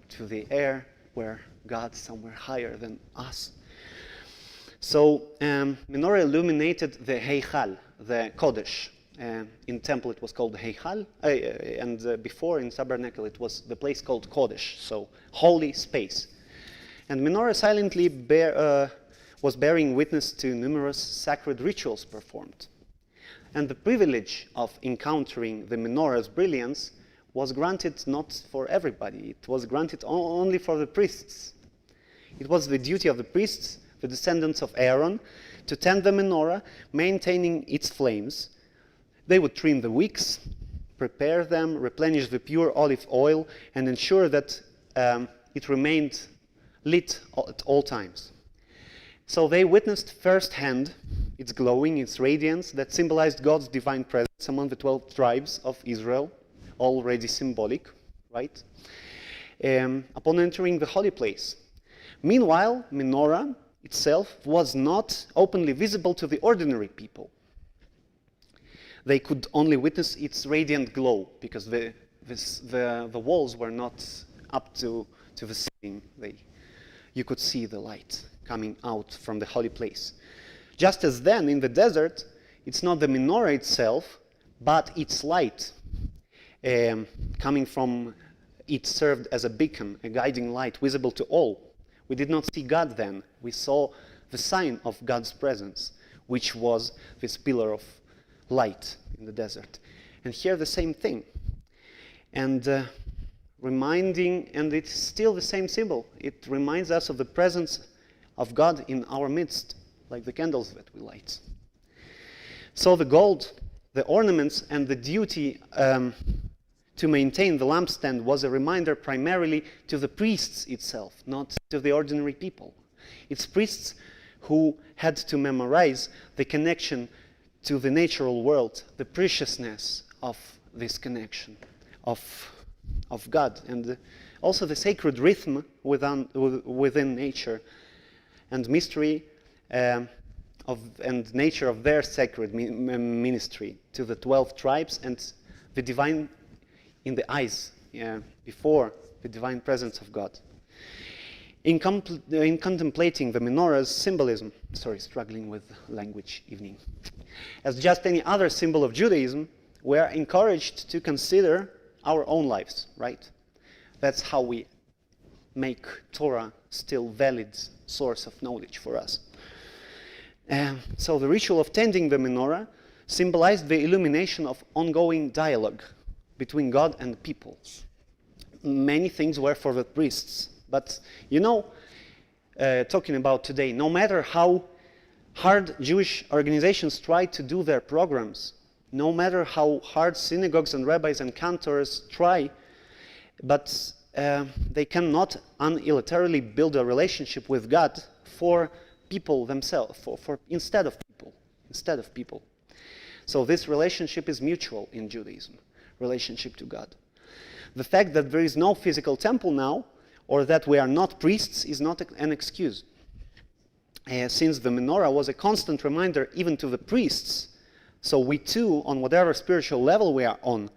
to the air where God's somewhere higher than us. So menorah illuminated the Heichal, the Kodesh. In temple it was called the Heichal, and before in tabernacle it was the place called Kodesh, so holy space. And menorah silently was bearing witness to numerous sacred rituals performed. And the privilege of encountering the menorah's brilliance was granted not for everybody, it was granted only for the priests. It was the duty of the priests, the descendants of Aaron, to tend the menorah, maintaining its flames. They would trim the wicks, prepare them, replenish the pure olive oil, and ensure that it remained lit at all times. So they witnessed firsthand its glowing, its radiance that symbolized God's divine presence among the 12 tribes of Israel, already symbolic, right? Upon entering the holy place. Meanwhile, menorah itself was not openly visible to the ordinary people. They could only witness its radiant glow because the walls were not up to the ceiling. You could see the light coming out from the holy place. Just as then in the desert, it's not the menorah itself, but its light coming from it served as a beacon, a guiding light visible to all. We did not see God then. We saw the sign of God's presence, which was this pillar of light in the desert. And here the same thing. and reminding, and it's still the same symbol. It reminds us of the presence of God in our midst, like the candles that we light. So the gold, the ornaments, and the duty to maintain the lampstand was a reminder primarily to the priests itself, not to the ordinary people. It's priests who had to memorize the connection to the natural world, the preciousness of this connection of God, and also the sacred rhythm within nature and mystery and nature of their sacred ministry to the 12 tribes and the divine in the eyes before the divine presence of God. In contemplating the menorah's symbolism, struggling with language evening, as just any other symbol of Judaism, we are encouraged to consider our own lives, right? That's how we make Torah still valid source of knowledge for us. So the ritual of tending the menorah symbolized the illumination of ongoing dialogue between God and people. Many things were for the priests, but talking about today, no matter how hard Jewish organizations try to do their programs, no matter how hard synagogues and rabbis and cantors try, but they cannot unilaterally build a relationship with God for people themselves, instead of people. So this relationship is mutual in Judaism, relationship to God. The fact that there is no physical temple now, or that we are not priests, is not an excuse. Since the menorah was a constant reminder even to the priests, so we too, on whatever spiritual level we are on,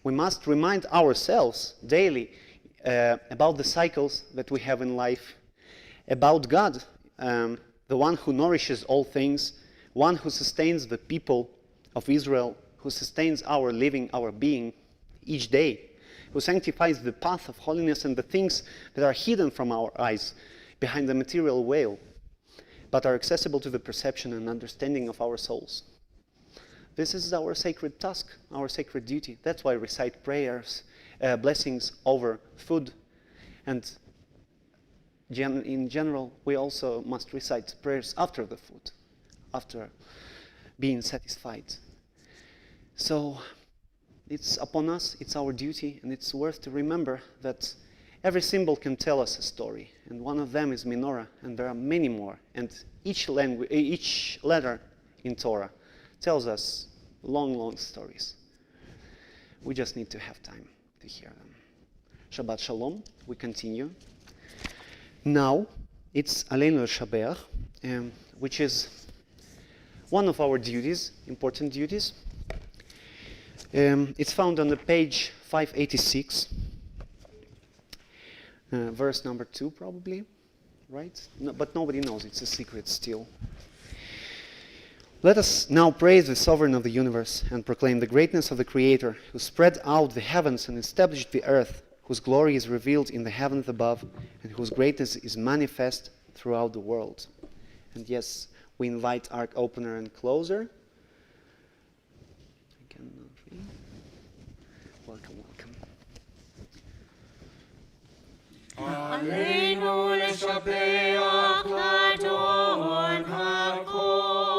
we must remind ourselves daily about the cycles that we have in life, about God, the one who nourishes all things, one who sustains the people of Israel, who sustains our living, our being each day, who sanctifies the path of holiness and the things that are hidden from our eyes behind the material veil, but are accessible to the perception and understanding of our souls. This is our sacred task, our sacred duty. That's why we recite prayers, blessings over food, and in general, we also must recite prayers after the food, after being satisfied. So it's upon us, it's our duty, and it's worth to remember that every symbol can tell us a story, and one of them is menorah, and there are many more, and each letter in Torah tells us long stories. We just need to have time to hear them. Shabbat Shalom, we continue. Now, it's Aleinu L'Shabeach, which is one of our duties, important duties. It's found on the page 586, verse number 2 probably, right? No, but nobody knows, it's a secret still. Let us now praise the Sovereign of the universe and proclaim the greatness of the Creator, who spread out the heavens and established the earth, whose glory is revealed in the heavens above, and whose greatness is manifest throughout the world. And yes, we invite Ark Opener and Closer. I cannot read. Welcome. Aleinu L'Shabeach L'Adon HaKol,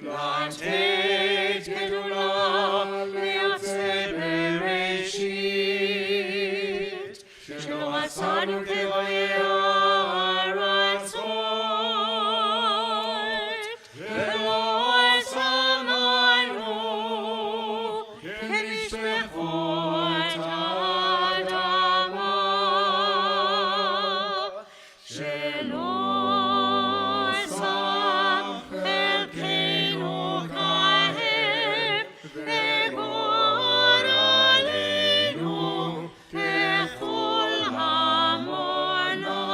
L'Atet Gedula L'Yatzeh Bereshit, Shelo Asanu Kevoyei Aratzot, Velo Asamanu Kenishmechot Adama, Shelo Asam Elkeinu Kahem, Vegor Aleinu Bechol Hamonot.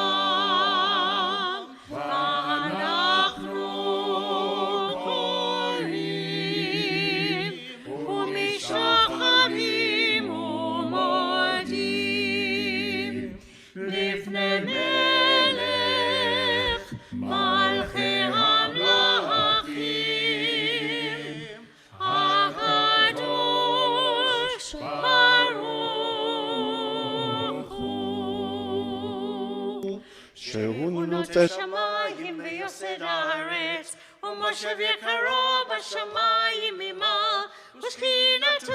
שהוא נוטה נוטט שמיים ויוסד הארץ, ומושב יקרו בשמיים ממעל, ושכינתו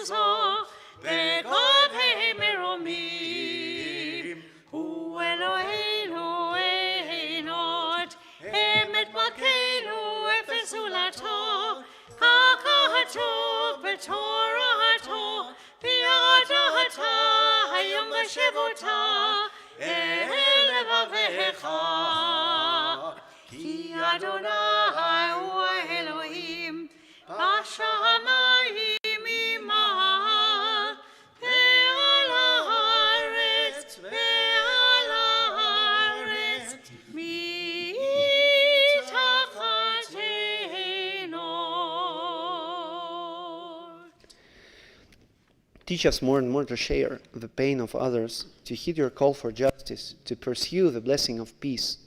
זו, בגודל מרומים. הוא אלוהינו אינות, אמת מלכנו אפס זולתו, כך כתוב בתורתו, וידעת היום בשבותה, אל לבביך. כי אדוני הוא האלוהים, בשמיים ממעל, ועל הארץ מתחתנו. Teach us more and more to share the pain of others, to heed your call for justice, to pursue the blessing of peace.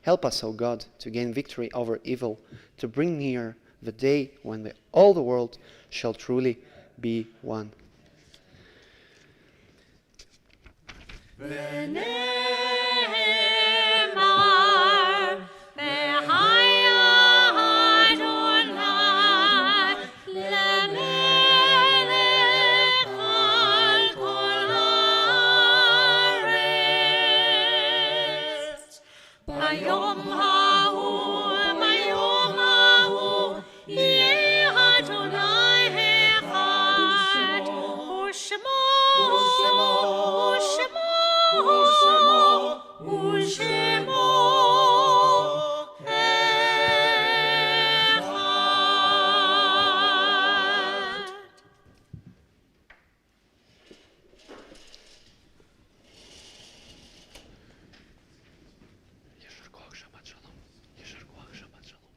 Help us, O God, to gain victory over evil, to bring near the day when all the world shall truly be one. ונאמר, והיה אדוני למלך על כל הארץ. ביום ההוא יהיה אדוני אחד, ושמו אחד.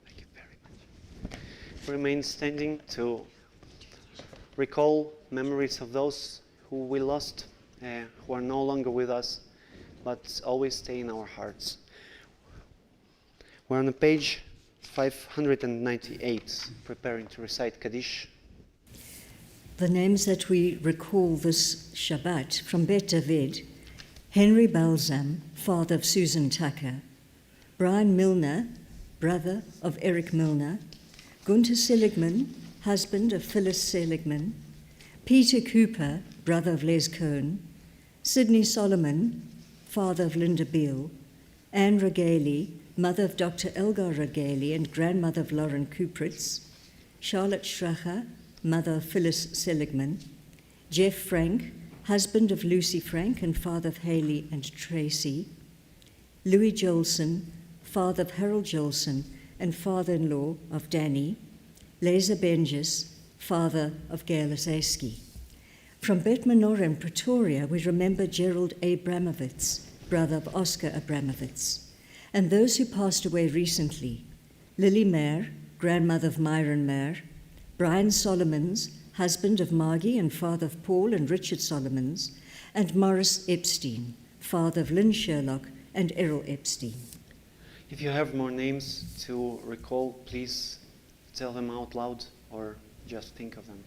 Thank you very much. Remain standing to recall memories of those who we lost, who are no longer with us, but always stay in our hearts. We're on page 598, preparing to recite Kaddish. The names that we recall this Shabbat from Bet David: Henry Balsam, father of Susan Tucker; Brian Milner, brother of Eric Milner; Gunther Seligman, husband of Phyllis Seligman; Peter Cooper, brother of Les Cohn; Sidney Solomon, father of Linda Beale; Anne Regaly, mother of Dr. Elgar Regaly and grandmother of Lauren Kupritz; Charlotte Schracher, mother of Phyllis Seligman; Jeff Frank, husband of Lucy Frank and father of Haley and Tracy; Louis Jolson, father of Harold Jolson and father-in-law of Danny; Leza Benjes, father of Gail Azeski. From Bet Menorah in Pretoria, we remember Gerald Abramovitz, brother of Oscar Abramovitz, and those who passed away recently: Lily Mayer, grandmother of Myron Mayer; Brian Solomons, husband of Margie and father of Paul and Richard Solomons; and Morris Epstein, father of Lynn Sherlock and Errol Epstein. If you have more names to recall, please tell them out loud or just think of them.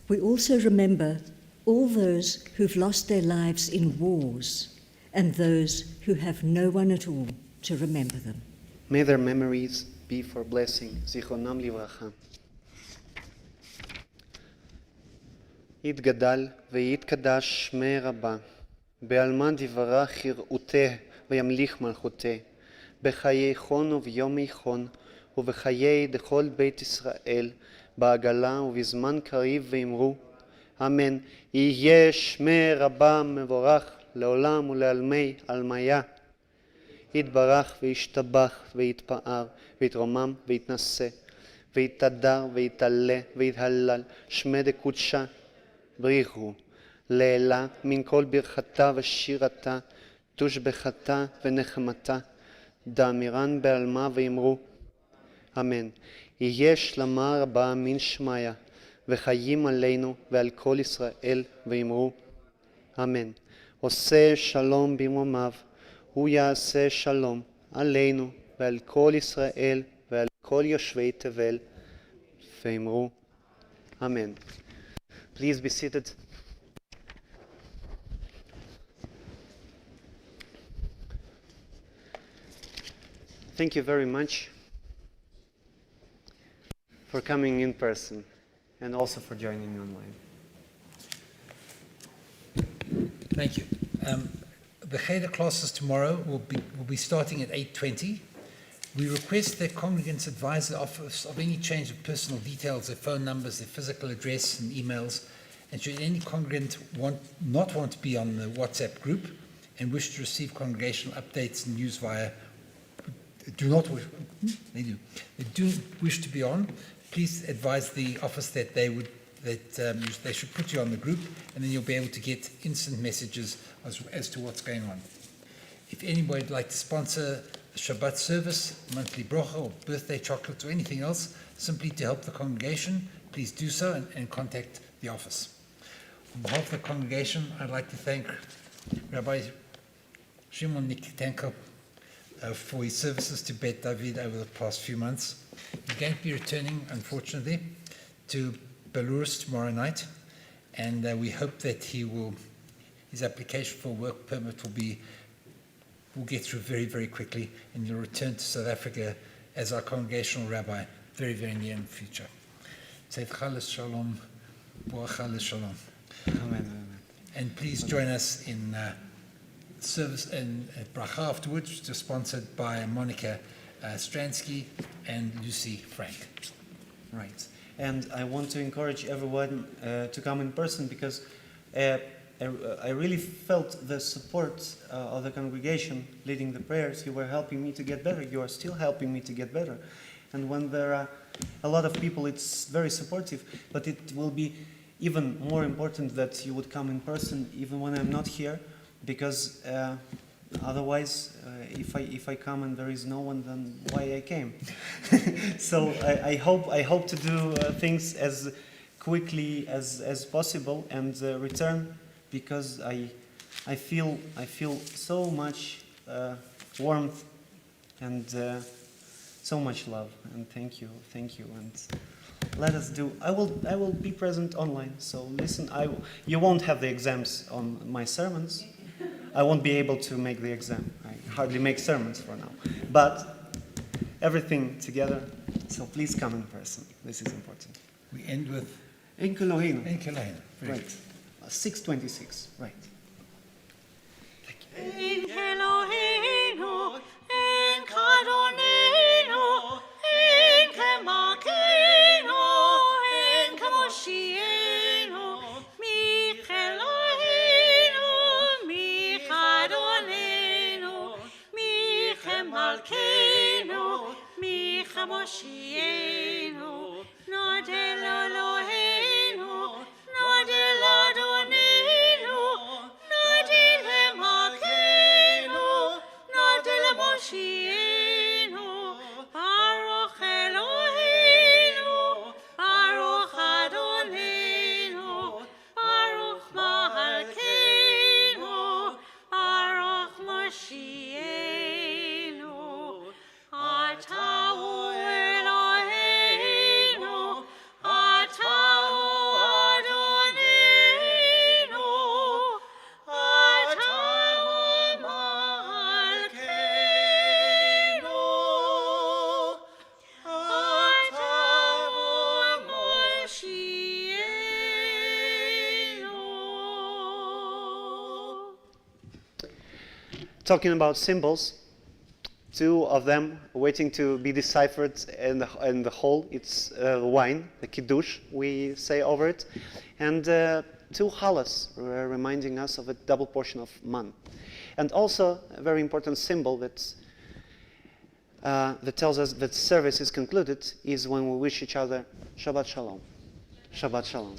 We also remember all those who've lost their lives in wars and those who have no one at all to remember them. May their memories be for blessing. Zichronam livracha. יתגדל ויתקדש שמי רבה, בעלמא דברך יראותה וימליך מלכותה, בחיי חון וביומי חון, ובחיי דכל בית ישראל, בעגלה ובזמן קריב ואמרו, אמן. יהיה שמי רבה מבורך לעולם ולעלמי עלמיה. יתברך וישתבח ויתפאר ויתרומם ויתנשא ויתהדר ויתעלה ויתהלל שמי דקודשה בריחו לעילה מן כל ברכתה ושירתה תושבחתה ונחמתה דאמירן בעלמה ואמרו אמן. יהיה שלמה רבה מן שמיה וחיים עלינו ועל כל ישראל ואמרו אמן. עושה שלום במרומיו הוא יעשה שלום עלינו ועל כל ישראל ועל כל יושבי תבל ואמרו, Amen. Please be seated. Thank you very much for coming in person and also for joining me online. Thank you. The Cheder classes tomorrow will be starting at 8:20. We request that congregants advise the office of any change of personal details, their phone numbers, their physical address and emails. And should any congregant not want to be on the WhatsApp group and wish to receive congregational updates and news via they do wish to be on, please advise the office that they should put you on the group, and then you'll be able to get instant messages as to what's going on. If anybody would like to sponsor the Shabbat service, monthly brocha, or birthday chocolates, or anything else, simply to help the congregation, please do so and contact the office. On behalf of the congregation, I'd like to thank Rabbi Shimon Nikitenko for his services to Bet David over the past few months. He's going to be returning, unfortunately, to Belarus tomorrow night, and we hope that his application for work permit will get through very, very quickly, and he'll return to South Africa as our congregational rabbi very, very near in the future. Tzedcha Shalom, Boacha Shalom. Amen. And please join us in service and bracha afterwards, which is sponsored by Monica Stransky and Lucy Frank. Right. And I want to encourage everyone to come in person, because I really felt the support of the congregation leading the prayers. You were helping me to get better. You are still helping me to get better. And when there are a lot of people, it's very supportive. But it will be even more important that you would come in person, even when I'm not here, because otherwise, if I come and there is no one, then why I came? So I hope to do things as quickly as possible and return, because I feel so much warmth and so much love, and thank you, and let us do. I will be present online. So listen, you won't have the exams on my sermons. I won't be able to make the exam. I hardly make sermons for now. But everything together, so please come in person. This is important. We end with Enkel Elohim. Enkel Elohim. Right. 6:26. Right. En Eloheinu, en Kadonenu, en Kemakenu, en Kemoshienu, mi Eloheinu, mi Kadonenu, mi Kemalkenu, mi Kemoshienu, Nodel Eloheinu, Nodel Adonenu, Nodel Kemakenu, Nodel Moshienu, Baruch Eloheinu, Baruch Adonenu, Baruch Malkeinu, Baruch Moshienu, Atahu Eloheinu, Atahu Adonenu, Atahu Malkeinu, Atahu Moshienu. Talking about symbols, two of them waiting to be deciphered in the whole. It's wine, the kiddush, we say over it, and two halas, reminding us of a double portion of man. And also a very important symbol that tells us that service is concluded is when we wish each other Shabbat Shalom. Shabbat Shalom.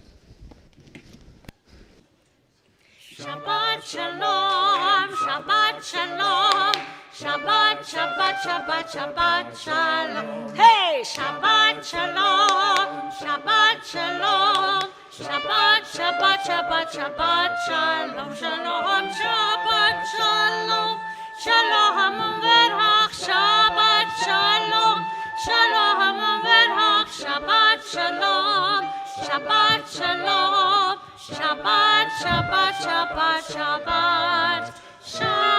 Shabbat Shalom, Shabbat Shalom, Shabbat, Shabbat, Shabbat, Shabbat Shalom. Hey, Shabbat Shalom, Shabbat Shalom, Shabbat, Shabbat, Shabbat, Shabbat Shalom, Shalom, Shabbat Shalom, Shalom Verach, Shabbat Shalom, Shalom Verach, Shabbat Shalom. Shabbat Shalom, Shabbat, Shabbat, Shabbat, Shabbat, Shalom.